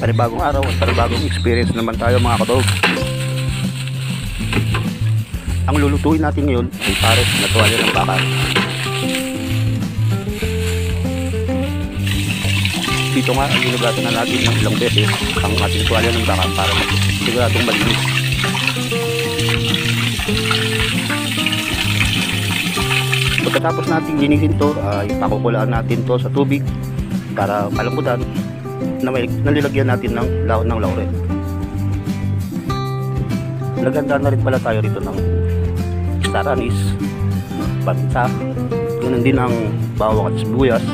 Panibagong araw at panibagong experience naman tayo mga kabog. Ang lulutuin natin ngayon ay pares na tuwalya ng baka. Dito nga ay inugatan na natin ng ilang beses ang ating tuwalya ng baka para siguradong malinis. Pagkatapos natin linisin to ay pakukulaan natin to sa tubig para palambutan na nalilagyan natin ng laon ng laurel. Naganda na rin pala tayo rito ng star anise, paminta, ganun din ang bawang at sibuyas.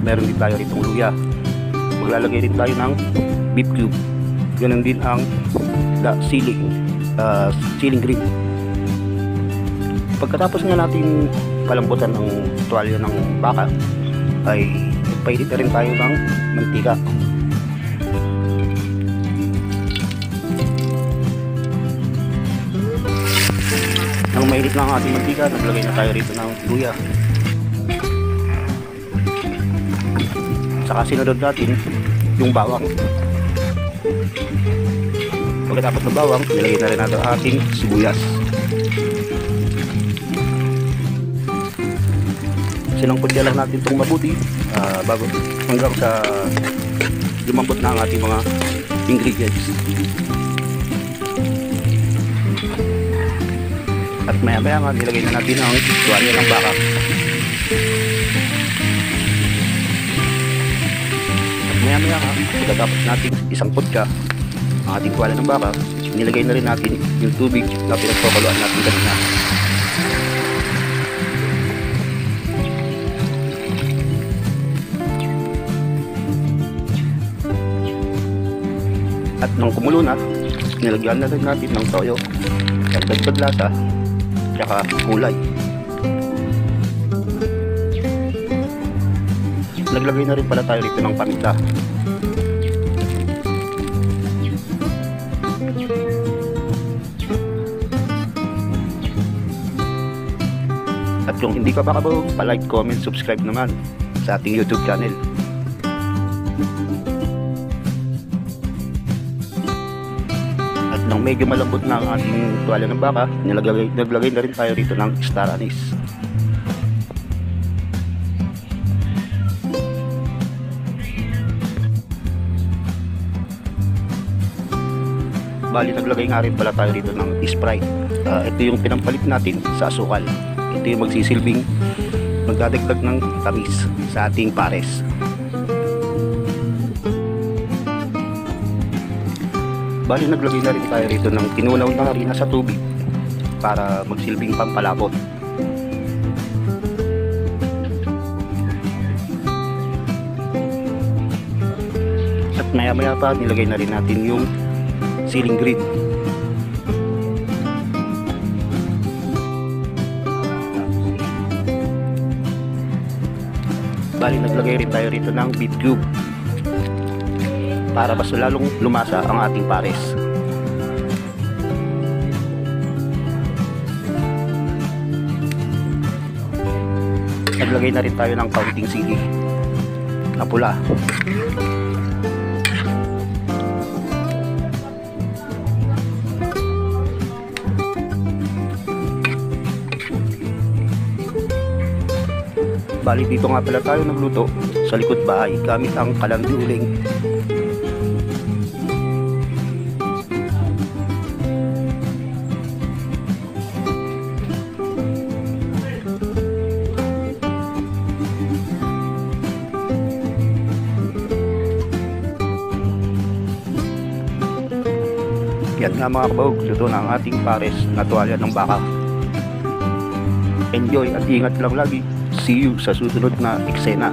Meron din tayo rito ng luya. Maglalagay rin tayo ng beef cube, ganun din ang ceiling green. Pagkatapos nga natin palambutan ng tuwalya ng baka ay painit na rin tayo ng mantika. Nang mainit na ang ating mantika, naglagay na tayo rito ng luya. Saka sinunod natin yung bawang. Pagkatapos ng bawang, nilagay na rin natin ang ating sibuyas. Sinangkutya lang natin itong mabuti bago hanggang sa lumambot na ang ating mga ingredients. At maya maya nga nilagay na natin ang tuwalya ng baka. At maya maya nga pagkatapos natin isang kutya ang ating tuwalya ng baka, nilagay na rin natin yung tubig na pinagpapaloan natin kanina. At nang kumulo na, nilagyan na rin natin ng toyo at dagdag lasa tsaka kulay. Naglagay na rin pala tayo rito ng paminta. At kung hindi ka pa kabog, pa-like, comment, subscribe naman sa ating YouTube channel. Nang medyo malambot na ang ating tuwalya ng baka, naglagay na rin tayo rito ng star anise. Bali, naglagay nga rin pala tayo rito ng Sprite. Ito yung pinampalit natin sa asukal. Ito yung magsisilbing magdadagdag ng tamis sa ating pares. Bali, naglagay na rin tayo rito ng tinunaw na harina sa tubig para magsilbing pampalapot. At maya maya pa nilagay na rin natin yung ceiling green. Bali, naglagay rin tayo rito ng beef cube para mas lalong lumasa ang ating pares. Naglagay na rin tayo ng kaunting sili na pula. Bali, dito nga pala tayo nagluto sa likod bahay gamit ang kalanduling. Yan nga mga kabog, luto na ang ating pares na tuwalya ng baka. Enjoy at ingat lang lagi. See you sa susunod na eksena.